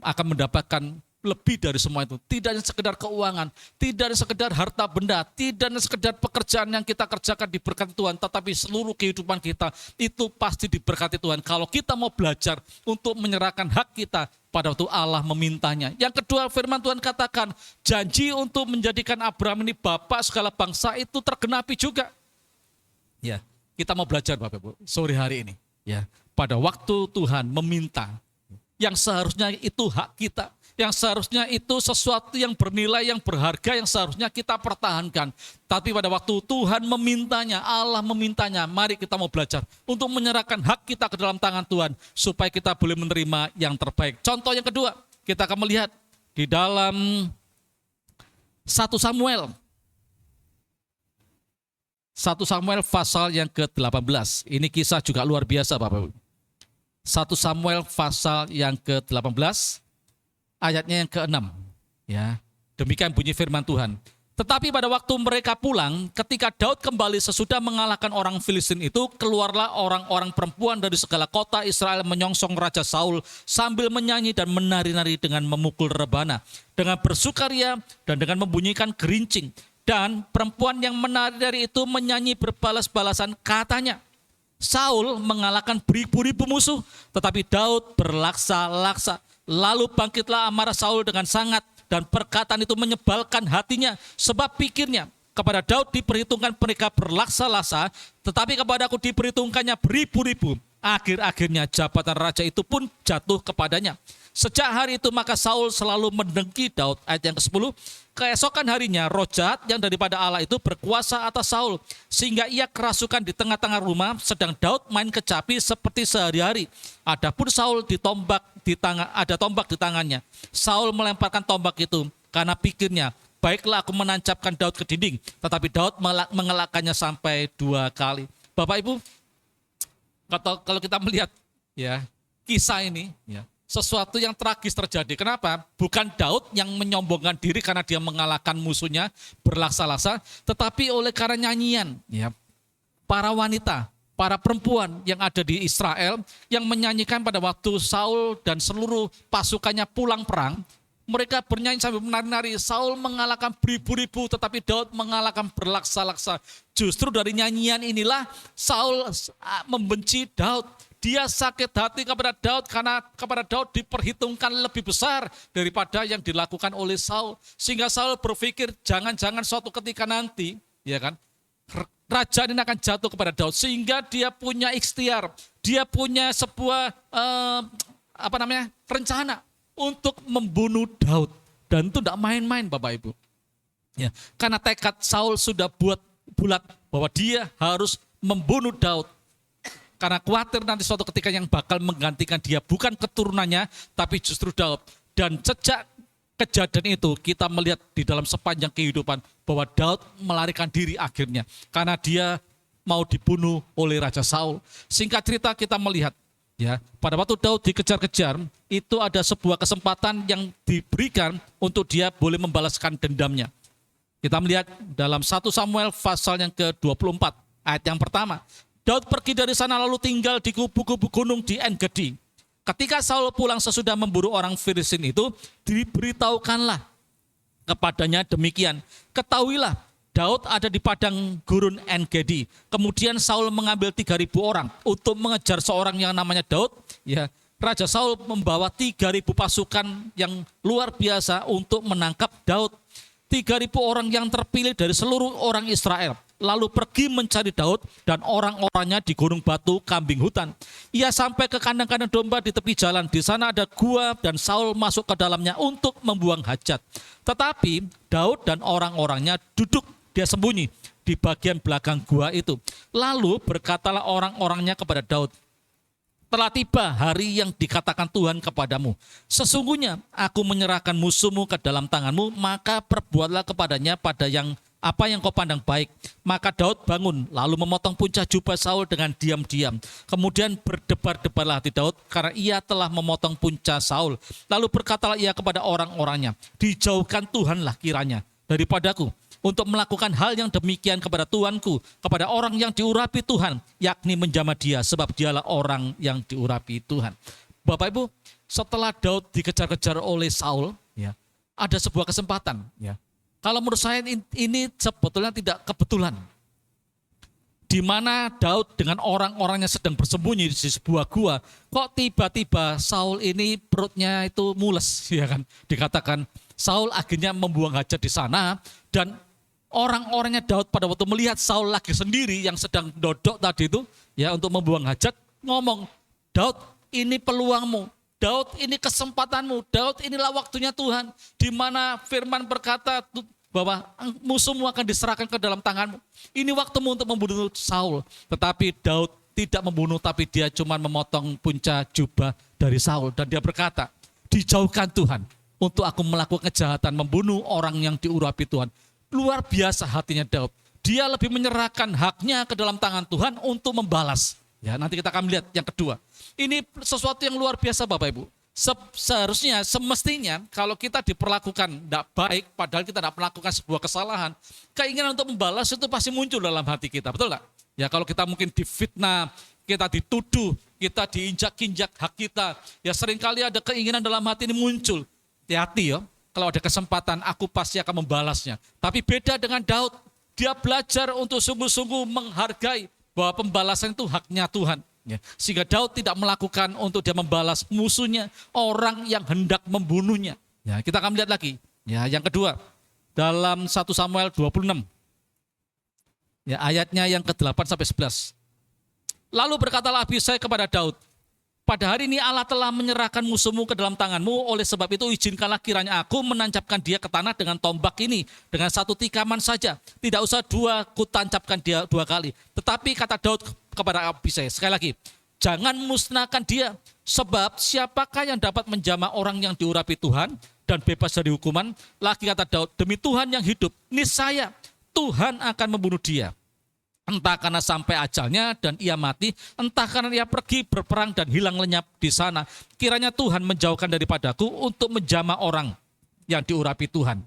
akan mendapatkan lebih dari semua itu. Tidak hanya sekedar keuangan, tidak hanya sekedar harta benda, tidak hanya sekedar pekerjaan yang kita kerjakan diberkati Tuhan, tetapi seluruh kehidupan kita itu pasti diberkati Tuhan. Kalau kita mau belajar untuk menyerahkan hak kita pada waktu Allah memintanya. Yang kedua, firman Tuhan katakan, janji untuk menjadikan Abraham ini bapak segala bangsa itu tergenapi juga. Ya, kita mau belajar Bapak Ibu sore hari ini. Ya, pada waktu Tuhan meminta, yang seharusnya itu hak kita, yang seharusnya itu sesuatu yang bernilai, yang berharga, yang seharusnya kita pertahankan. Tapi pada waktu Tuhan memintanya, Allah memintanya, mari kita mau belajar untuk menyerahkan hak kita ke dalam tangan Tuhan, supaya kita boleh menerima yang terbaik. Contoh yang kedua, kita akan melihat di dalam 1 Samuel. 1 Samuel pasal yang ke-18. Ini kisah juga luar biasa Bapak Ibu. 1 Samuel pasal yang ke-18. Ayatnya yang ke-6, ya. Demikian bunyi firman Tuhan. Tetapi pada waktu mereka pulang, ketika Daud kembali sesudah mengalahkan orang Filistin itu, keluarlah orang-orang perempuan dari segala kota Israel menyongsong Raja Saul sambil menyanyi dan menari-nari dengan memukul rebana, dengan bersukaria dan dengan membunyikan gerincing. Dan perempuan yang menari-nari itu menyanyi berbalas-balasan, katanya, Saul mengalahkan beribu-ribu musuh, tetapi Daud berlaksa-laksa. Lalu bangkitlah amarah Saul dengan sangat, dan perkataan itu menyebalkan hatinya, sebab pikirnya, kepada Daud diperhitungkan mereka berlaksa-laksa, tetapi kepada aku diperhitungkannya beribu-ribu. Akhir-akhirnya jabatan raja itu pun jatuh kepadanya. Sejak hari itu maka Saul selalu mendengki Daud. Ayat yang ke-10, keesokan harinya roh jahat yang daripada Allah itu berkuasa atas Saul, sehingga ia kerasukan di tengah-tengah rumah, sedang Daud main kecapi seperti sehari-hari. Adapun Saul ada tombak di tangannya. Saul melemparkan tombak itu karena pikirnya, baiklah aku menancapkan Daud ke dinding, tetapi Daud mengelakkannya sampai 2 kali. Bapak Ibu, kalau kita melihat ya kisah ini, ya, sesuatu yang tragis terjadi. Kenapa? Bukan Daud yang menyombongkan diri karena dia mengalahkan musuhnya berlaksa-laksa, tetapi oleh karena nyanyian, ya, para wanita para perempuan yang ada di Israel yang menyanyikan pada waktu Saul dan seluruh pasukannya pulang perang. Mereka bernyanyi sambil menari-nari. Saul mengalahkan beribu-ribu, tetapi Daud mengalahkan berlaksa-laksa. Justru dari nyanyian inilah Saul membenci Daud. Dia sakit hati kepada Daud karena kepada Daud diperhitungkan lebih besar daripada yang dilakukan oleh Saul. Sehingga Saul berpikir jangan-jangan suatu ketika nanti, ya kan, raja ini akan jatuh kepada Daud. Sehingga dia punya ikhtiar, dia punya sebuah rencana untuk membunuh Daud. Dan itu tidak main-main Bapak Ibu. Ya, karena tekad Saul sudah bulat bahwa dia harus membunuh Daud. Karena khawatir nanti suatu ketika yang bakal menggantikan dia bukan keturunannya, tapi justru Daud. Dan sejak kejadian itu kita melihat di dalam sepanjang kehidupan bahwa Daud melarikan diri akhirnya. Karena dia mau dibunuh oleh Raja Saul. Singkat cerita kita melihat, ya, pada waktu Daud dikejar-kejar, itu ada sebuah kesempatan yang diberikan untuk dia boleh membalaskan dendamnya. Kita melihat dalam 1 Samuel pasal yang ke-24, ayat yang pertama. Daud pergi dari sana lalu tinggal di kubu-kubu gunung di En-Gedi. Ketika Saul pulang sesudah memburu orang Filistin itu, diberitahukanlah kepadanya demikian. Ketahuilah, Daud ada di padang gurun En-Gedi. Kemudian Saul mengambil 3.000 orang untuk mengejar seorang yang namanya Daud. Ya, Raja Saul membawa 3.000 pasukan yang luar biasa untuk menangkap Daud. 3.000 orang yang terpilih dari seluruh orang Israel. Lalu pergi mencari Daud dan orang-orangnya di gunung batu kambing hutan. Ia sampai ke kandang-kandang domba di tepi jalan. Di sana ada gua dan Saul masuk ke dalamnya untuk membuang hajat. Tetapi Daud dan orang-orangnya duduk, dia sembunyi di bagian belakang gua itu. Lalu berkatalah orang-orangnya kepada Daud, telah tiba hari yang dikatakan Tuhan kepadamu. Sesungguhnya aku menyerahkan musuhmu ke dalam tanganmu, maka perbuatlah kepadanya apa yang kau pandang baik. Maka Daud bangun, lalu memotong puncak jubah Saul dengan diam-diam. Kemudian berdebar-debarlah hati Daud, karena ia telah memotong puncak Saul. Lalu berkatalah ia kepada orang-orangnya, dijauhkan Tuhanlah kiranya daripadaku, untuk melakukan hal yang demikian kepada Tuanku, kepada orang yang diurapi Tuhan, yakni menjamah dia, sebab dialah orang yang diurapi Tuhan. Bapak Ibu, setelah Daud dikejar-kejar oleh Saul, ya, ada sebuah kesempatan. Ya. Kalau menurut saya ini sebetulnya tidak kebetulan. Di mana Daud dengan orang-orangnya sedang bersembunyi di sebuah gua, kok tiba-tiba Saul ini perutnya itu mules, ya kan? Dikatakan Saul akhirnya membuang hajat di sana, dan orang-orangnya Daud pada waktu melihat Saul lagi sendiri yang sedang dodok tadi itu, ya, untuk membuang hajat, ngomong, Daud ini peluangmu, Daud ini kesempatanmu, Daud inilah waktunya Tuhan, di mana firman berkata bahwa musuhmu akan diserahkan ke dalam tanganmu. Ini waktumu untuk membunuh Saul. Tetapi Daud tidak membunuh, tapi dia cuma memotong puncak jubah dari Saul. Dan dia berkata, dijauhkan Tuhan untuk aku melakukan kejahatan, membunuh orang yang diurapi Tuhan. Luar biasa hatinya Daud. Dia lebih menyerahkan haknya ke dalam tangan Tuhan untuk membalas. Ya, nanti kita akan lihat yang kedua. Ini sesuatu yang luar biasa Bapak Ibu. Seharusnya, semestinya kalau kita diperlakukan tidak baik, padahal kita tidak melakukan sebuah kesalahan, keinginan untuk membalas itu pasti muncul dalam hati kita, betul tak? Ya, kalau kita mungkin difitnah, kita dituduh, kita diinjak-injak hak kita, ya seringkali ada keinginan dalam hati ini muncul. Hati-hati ya. Kalau ada kesempatan, aku pasti akan membalasnya. Tapi beda dengan Daud, dia belajar untuk sungguh-sungguh menghargai bahwa pembalasan itu haknya Tuhan. Ya. Sehingga Daud tidak melakukan untuk dia membalas musuhnya, orang yang hendak membunuhnya. Ya, kita akan melihat lagi. Ya, yang kedua, dalam 1 Samuel 26. Ya, ayatnya yang ke-8 sampai 11. Lalu berkatalah Abisai kepada Daud, pada hari ini Allah telah menyerahkan musuhmu ke dalam tanganmu, oleh sebab itu izinkanlah kiranya aku menancapkan dia ke tanah dengan tombak ini, dengan satu tikaman saja. Tidak usah ku tancapkan dia 2 kali. Tetapi kata Daud kepada Abisai, sekali lagi, jangan musnahkan dia, sebab siapakah yang dapat menjamah orang yang diurapi Tuhan dan bebas dari hukuman? Lagi kata Daud, demi Tuhan yang hidup, niscaya Tuhan akan membunuh dia. Entah karena sampai ajalnya dan ia mati, entah karena ia pergi berperang dan hilang lenyap di sana. Kiranya Tuhan menjauhkan daripadaku untuk menjamah orang yang diurapi Tuhan.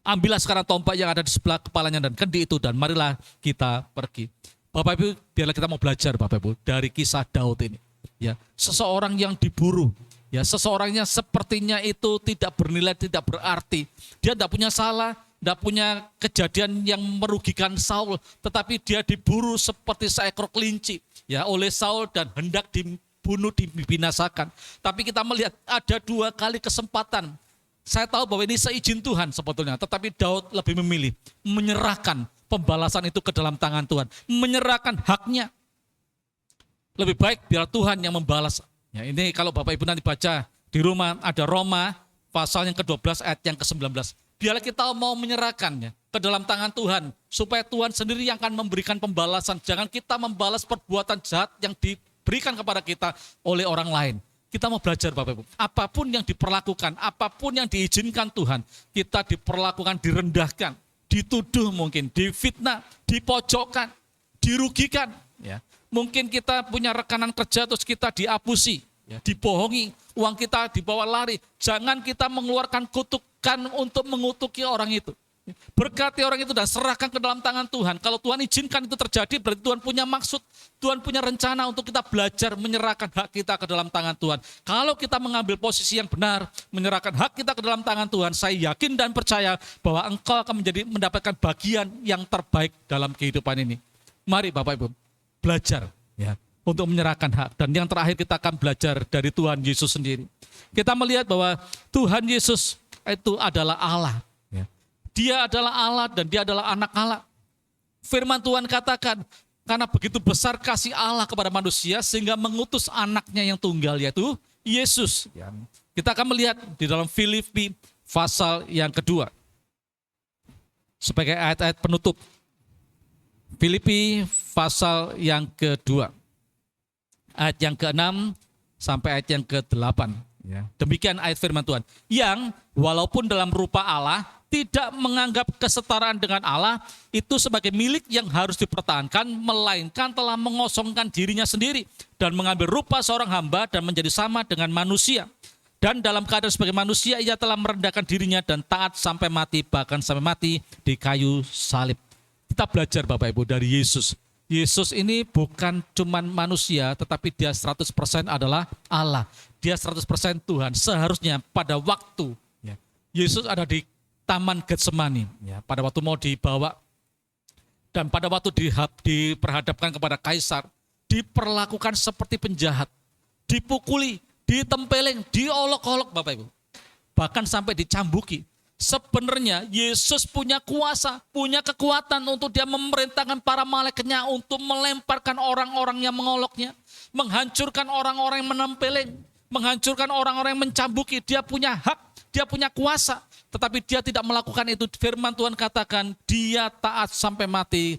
Ambillah sekarang tombak yang ada di sebelah kepalanya dan kendi itu, dan marilah kita pergi. Bapak Ibu, biarlah kita mau belajar Bapak Ibu dari kisah Daud ini. Ya, seseorang yang diburu, ya, seseorangnya sepertinya itu tidak bernilai, tidak berarti. Dia tidak punya salah, tidak punya kejadian yang merugikan Saul, tetapi dia diburu seperti seekor kelinci, ya, oleh Saul dan hendak dibunuh, dibinasakan. Tapi kita melihat ada 2 kali kesempatan. Saya tahu bahwa ini seizin Tuhan sebetulnya, tetapi Daud lebih memilih menyerahkan pembalasan itu ke dalam tangan Tuhan, menyerahkan haknya. Lebih baik biar Tuhan yang membalas. Ya, ini kalau Bapak Ibu nanti baca di rumah, ada Roma pasal yang ke-12 ayat yang ke-19. Biarlah kita mau menyerahkannya ke dalam tangan Tuhan, supaya Tuhan sendiri yang akan memberikan pembalasan. Jangan kita membalas perbuatan jahat yang diberikan kepada kita oleh orang lain. Kita mau belajar Bapak Ibu, apapun yang diperlakukan, apapun yang diizinkan Tuhan, kita diperlakukan, direndahkan, dituduh mungkin, difitnah, dipojokkan, dirugikan. Ya. Mungkin kita punya rekanan kerja terus kita diapusi, ya, dibohongi, uang kita dibawa lari. Jangan kita mengeluarkan kutukan untuk mengutuki orang itu. Berkati orang itu dan serahkan ke dalam tangan Tuhan. Kalau Tuhan izinkan itu terjadi, berarti Tuhan punya maksud, Tuhan punya rencana untuk kita belajar menyerahkan hak kita ke dalam tangan Tuhan. Kalau kita mengambil posisi yang benar, menyerahkan hak kita ke dalam tangan Tuhan, saya yakin dan percaya bahwa engkau akan mendapatkan bagian yang terbaik dalam kehidupan ini. Mari Bapak Ibu, belajar ya untuk menyerahkan hak. Dan yang terakhir kita akan belajar dari Tuhan Yesus sendiri. Kita melihat bahwa Tuhan Yesus itu adalah Allah. Dia adalah Allah dan dia adalah anak Allah. Firman Tuhan katakan, karena begitu besar kasih Allah kepada manusia sehingga mengutus anaknya yang tunggal, yaitu Yesus. Kita akan melihat di dalam Filipi pasal yang kedua. Sebagai ayat-ayat penutup. Filipi pasal yang kedua. Ayat yang ke-6 sampai ayat yang ke-8. Demikian ayat firman Tuhan. Yang walaupun dalam rupa Allah, tidak menganggap kesetaraan dengan Allah itu sebagai milik yang harus dipertahankan, melainkan telah mengosongkan dirinya sendiri dan mengambil rupa seorang hamba dan menjadi sama dengan manusia. Dan dalam keadaan sebagai manusia ia telah merendahkan dirinya dan taat sampai mati, bahkan sampai mati di kayu salib. Kita belajar Bapak Ibu dari Yesus. Yesus ini bukan cuman manusia, tetapi dia 100% adalah Allah. Dia 100% Tuhan. Seharusnya pada waktu Yesus ada di Taman Getsemani, ya, pada waktu mau dibawa dan pada waktu diperhadapkan kepada kaisar, diperlakukan seperti penjahat, dipukuli, ditempeleng, diolok-olok Bapak Ibu, bahkan sampai dicambuki. Sebenarnya Yesus punya kuasa, punya kekuatan untuk dia memerintahkan para malaikatnya untuk melemparkan orang-orang yang mengoloknya, menghancurkan orang-orang yang menempeleng, menghancurkan orang-orang yang mencambuki. Dia punya hak, dia punya kuasa, tetapi dia tidak melakukan itu. Firman Tuhan katakan dia taat sampai mati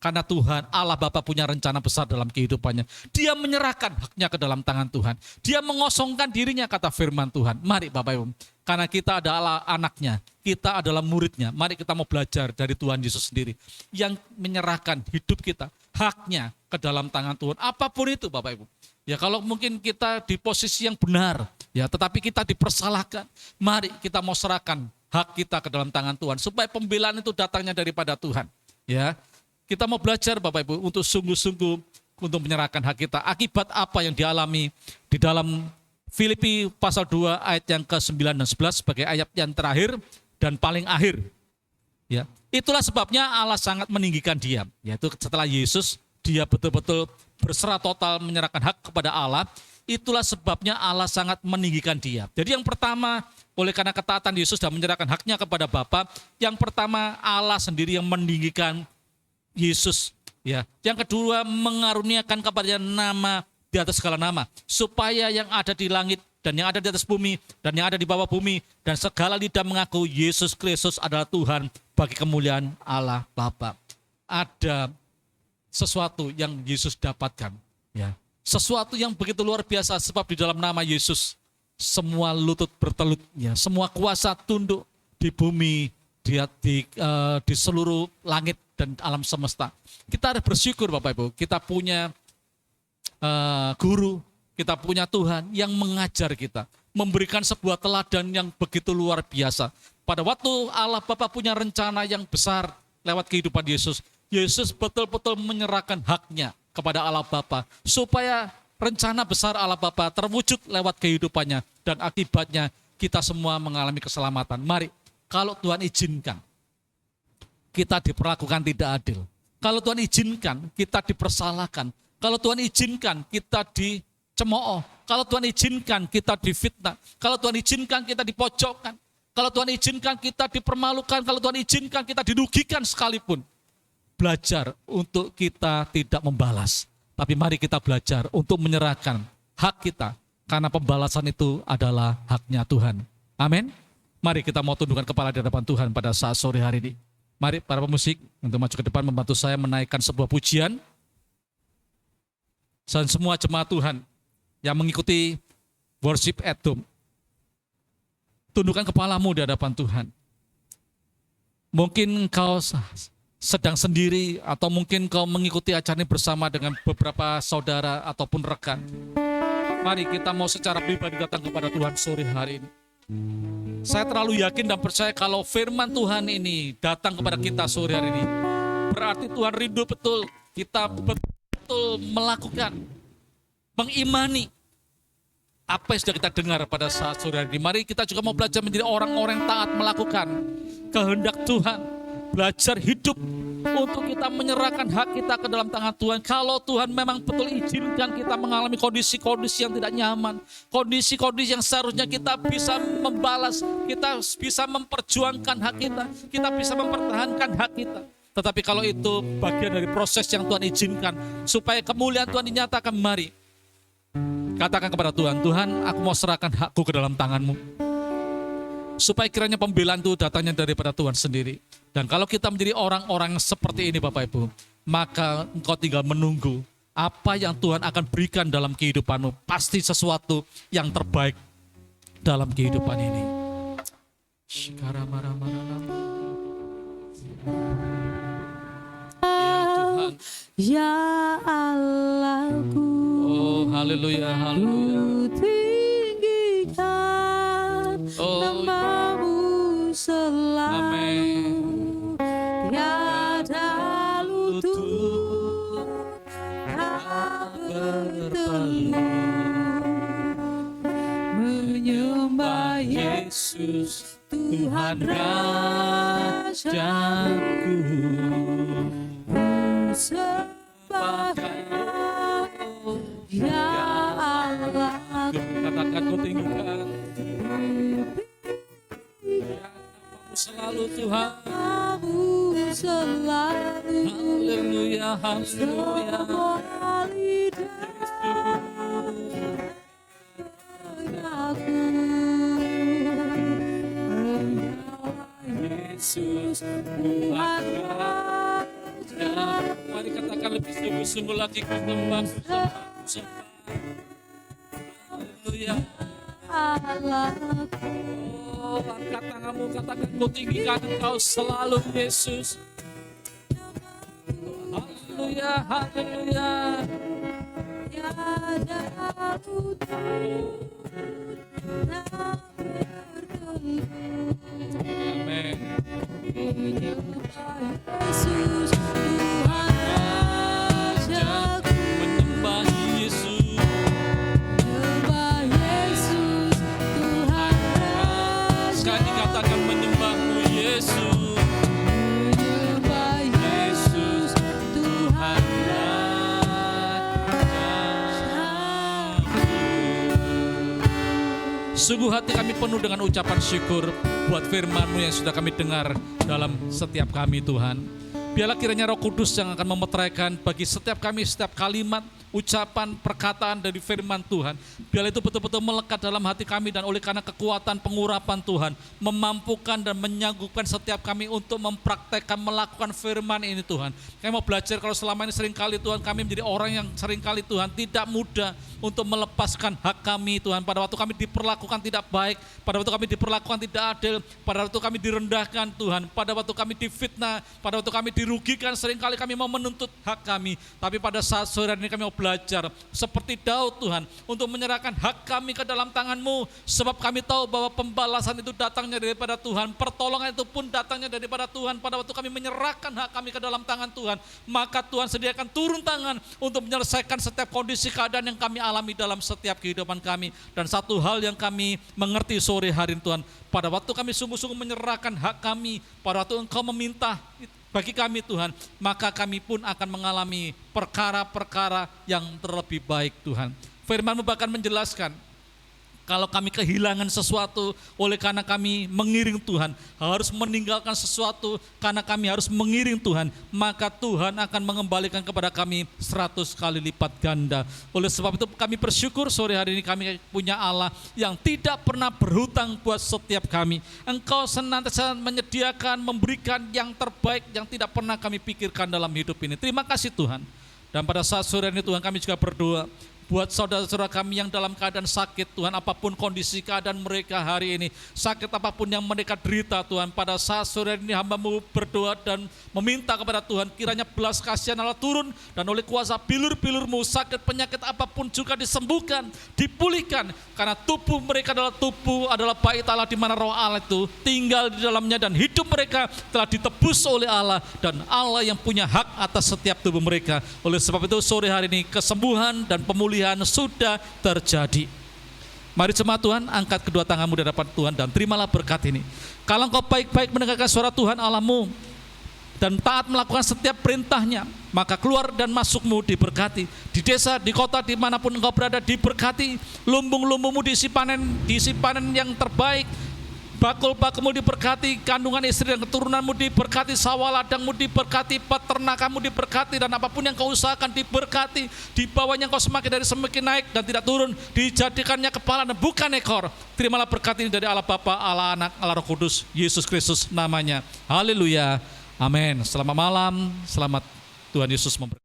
karena Tuhan Allah Bapa punya rencana besar dalam kehidupannya. Dia menyerahkan haknya ke dalam tangan Tuhan. Dia mengosongkan dirinya, kata firman Tuhan. Mari Bapak Ibu, karena kita adalah anaknya, kita adalah muridnya. Mari kita mau belajar dari Tuhan Yesus sendiri yang menyerahkan hidup kita, haknya ke dalam tangan Tuhan. Apapun itu Bapak Ibu. Ya kalau mungkin kita di posisi yang benar, ya tetapi kita dipersalahkan, mari kita mau serahkan hak kita ke dalam tangan Tuhan supaya pembelaan itu datangnya daripada Tuhan. Ya, kita mau belajar Bapak Ibu untuk sungguh-sungguh untuk menyerahkan hak kita. Akibat apa yang dialami di dalam Filipi pasal 2 ayat yang ke-9 dan 11 sebagai ayat yang terakhir dan paling akhir. Ya, itulah sebabnya Allah sangat meninggikan dia, yaitu setelah Yesus dia betul-betul berserah total menyerahkan hak kepada Allah. Itulah sebabnya Allah sangat meninggikan dia. Jadi yang pertama, oleh karena ketaatan Yesus dan menyerahkan haknya kepada Bapa, yang pertama Allah sendiri yang meninggikan Yesus. Ya. Yang kedua, mengaruniakan kepadanya nama di atas segala nama, supaya yang ada di langit dan yang ada di atas bumi dan yang ada di bawah bumi dan segala lidah mengaku Yesus Kristus adalah Tuhan bagi kemuliaan Allah Bapa. Ada sesuatu yang Yesus dapatkan, ya, sesuatu yang begitu luar biasa, sebab di dalam nama Yesus semua lutut bertelut, ya, semua kuasa tunduk di bumi, di seluruh langit dan alam semesta. Kita harus bersyukur Bapak Ibu, kita punya guru, kita punya Tuhan yang mengajar kita, memberikan sebuah teladan yang begitu luar biasa. Pada waktu Allah Bapa punya rencana yang besar lewat kehidupan Yesus, Yesus betul-betul menyerahkan haknya kepada Allah Bapa supaya rencana besar Allah Bapa terwujud lewat kehidupannya dan akibatnya kita semua mengalami keselamatan. Mari, kalau Tuhan izinkan kita diperlakukan tidak adil, kalau Tuhan izinkan kita dipersalahkan, kalau Tuhan izinkan kita dicemooh, kalau Tuhan izinkan kita difitnah, kalau Tuhan izinkan kita dipojokkan, kalau Tuhan izinkan kita dipermalukan, kalau Tuhan izinkan kita dirugikan sekalipun, belajar untuk kita tidak membalas. Tapi mari kita belajar untuk menyerahkan hak kita, karena pembalasan itu adalah haknya Tuhan. Amin. Mari kita mau tundukkan kepala di hadapan Tuhan pada saat sore hari ini. Mari para pemusik untuk maju ke depan membantu saya menaikkan sebuah pujian. Dan semua jemaat Tuhan yang mengikuti worship at home, tundukkan kepalamu di hadapan Tuhan. Mungkin engkau sedang sendiri atau mungkin kau mengikuti acara ini bersama dengan beberapa saudara ataupun rekan. Mari kita mau secara pribadi datang kepada Tuhan sore hari ini. Saya terlalu yakin dan percaya kalau firman Tuhan ini datang kepada kita sore hari ini, berarti Tuhan rindu betul kita betul melakukan, mengimani apa yang sudah kita dengar pada saat sore hari ini. Mari kita juga mau belajar menjadi orang-orang yang taat melakukan kehendak Tuhan, belajar hidup untuk kita menyerahkan hak kita ke dalam tangan Tuhan. Kalau Tuhan memang betul izinkan kita mengalami kondisi-kondisi yang tidak nyaman, kondisi-kondisi yang seharusnya kita bisa membalas, kita bisa memperjuangkan hak kita bisa mempertahankan hak kita. Tetapi kalau itu bagian dari proses yang Tuhan izinkan supaya kemuliaan Tuhan dinyatakan, mari katakan kepada Tuhan, Tuhan, aku mau serahkan hakku ke dalam tangan-Mu. Supaya kiranya pembelaan itu datangnya daripada Tuhan sendiri. Dan kalau kita menjadi orang-orang seperti ini Bapak Ibu, maka engkau tinggal menunggu apa yang Tuhan akan berikan dalam kehidupanmu. Pasti sesuatu yang terbaik dalam kehidupan ini. Ya Tuhan. Ya Allahku, Oh haleluya, haleluya. ku tinggikan Oh, namamu selalu. amin. Tiada lutut tak bertelur menyembah Yesus Tuhan Rajaku. sembah Kau, ya Allah. Katakan ku tinggikan namamu selalu Tuhan. Kamu selalu Haleluya, haleluya. semua lidah aku Yesus Tuhan Raja. Mari katakan lebih sungguh-sungguh lagi, ku sembah, ku sembah, ku sembah. Haleluya. Allahku. Oh, angkat tanganmu, katakan ku tinggikan Engkau selalu Yesus. Haleluya, haleluya. Tiada lutut tak bertelur Amin. menyembah Yesus Tuhan Rajaku. Menyembah Yesus. Menyembah Yesus Tuhan Rajaku. Sekali katakan menyembahmu Yesus. Menyembah Yesus Tuhan Sungguh hati kami penuh dengan ucapan syukur buat firman-Mu yang sudah kami dengar dalam setiap kami Tuhan. Biarlah kiranya Roh Kudus yang akan memeteraikan bagi setiap kami setiap kalimat, ucapan, perkataan dari firman Tuhan. Biarlah itu betul-betul melekat dalam hati kami dan oleh karena kekuatan pengurapan Tuhan memampukan dan menyanggupkan setiap kami untuk mempraktekkan, melakukan firman ini Tuhan. Kami mau belajar kalau selama ini seringkali Tuhan kami menjadi orang yang seringkali Tuhan tidak mudah untuk melepaskan hak kami Tuhan. Pada waktu kami diperlakukan tidak baik, pada waktu kami diperlakukan tidak adil, pada waktu kami direndahkan Tuhan, pada waktu kami difitnah, pada waktu kami dirugikan, seringkali kami mau menuntut hak kami. Tapi pada saat sore hari ini kami mau belajar seperti Daud Tuhan, untuk menyerahkan hak kami ke dalam tangan-Mu. Sebab kami tahu bahwa pembalasan itu datangnya daripada Tuhan, pertolongan itu pun datangnya daripada Tuhan. Pada waktu kami menyerahkan hak kami ke dalam tangan Tuhan, maka Tuhan sediakan turun tangan untuk menyelesaikan setiap kondisi keadaan yang kami alami dalam setiap kehidupan kami. Dan satu hal yang kami mengerti sore hari ini Tuhan, pada waktu kami sungguh-sungguh menyerahkan hak kami, pada waktu Engkau meminta bagi kami Tuhan, maka kami pun akan mengalami perkara-perkara yang terlebih baik Tuhan. Firman-Mu bahkan menjelaskan, kalau kami kehilangan sesuatu oleh karena kami mengiring Tuhan, harus meninggalkan sesuatu karena kami harus mengiring Tuhan, maka Tuhan akan mengembalikan kepada kami 100 kali lipat ganda. Oleh sebab itu kami bersyukur sore hari ini kami punya Allah yang tidak pernah berhutang buat setiap kami. Engkau senantiasa menyediakan, memberikan yang terbaik yang tidak pernah kami pikirkan dalam hidup ini. Terima kasih Tuhan. Dan pada saat sore ini Tuhan, kami juga berdoa buat saudara-saudara kami yang dalam keadaan sakit Tuhan, apapun kondisi keadaan mereka hari ini, sakit apapun yang mereka derita Tuhan, pada saat sore ini hamba-Mu berdoa dan meminta kepada Tuhan, kiranya belas kasihan Allah turun, dan oleh kuasa bilur-bilur-Mu sakit penyakit apapun juga disembuhkan, dipulihkan, karena tubuh mereka adalah bait Allah di mana roh Allah itu tinggal di dalamnya, dan hidup mereka telah ditebus oleh Allah, dan Allah yang punya hak atas setiap tubuh mereka. Oleh sebab itu sore hari ini kesembuhan dan pemulihan sudah terjadi. Mari jemaat Tuhan, angkat kedua tanganmu di hadapan Tuhan dan terimalah berkat ini. Kalau engkau baik-baik mendengarkan suara Tuhan Allahmu dan taat melakukan setiap perintahnya, maka keluar dan masukmu diberkati. Di desa, di kota, dimanapun engkau berada diberkati. Lumbung-lumbungmu diisi panen yang terbaik. Bakul-bakulmu diberkati, kandungan istri dan keturunanmu diberkati, sawah ladangmu diberkati, peternakanmu diberkati, dan apapun yang kau usahakan diberkati. Di bawahnya kau semakin naik dan tidak turun, dijadikannya kepala dan bukan ekor. Terimalah berkat ini dari Allah Bapa, Allah Anak, Allah Roh Kudus, Yesus Kristus namanya. Haleluya, amin. Selamat malam, selamat Tuhan Yesus memberkati.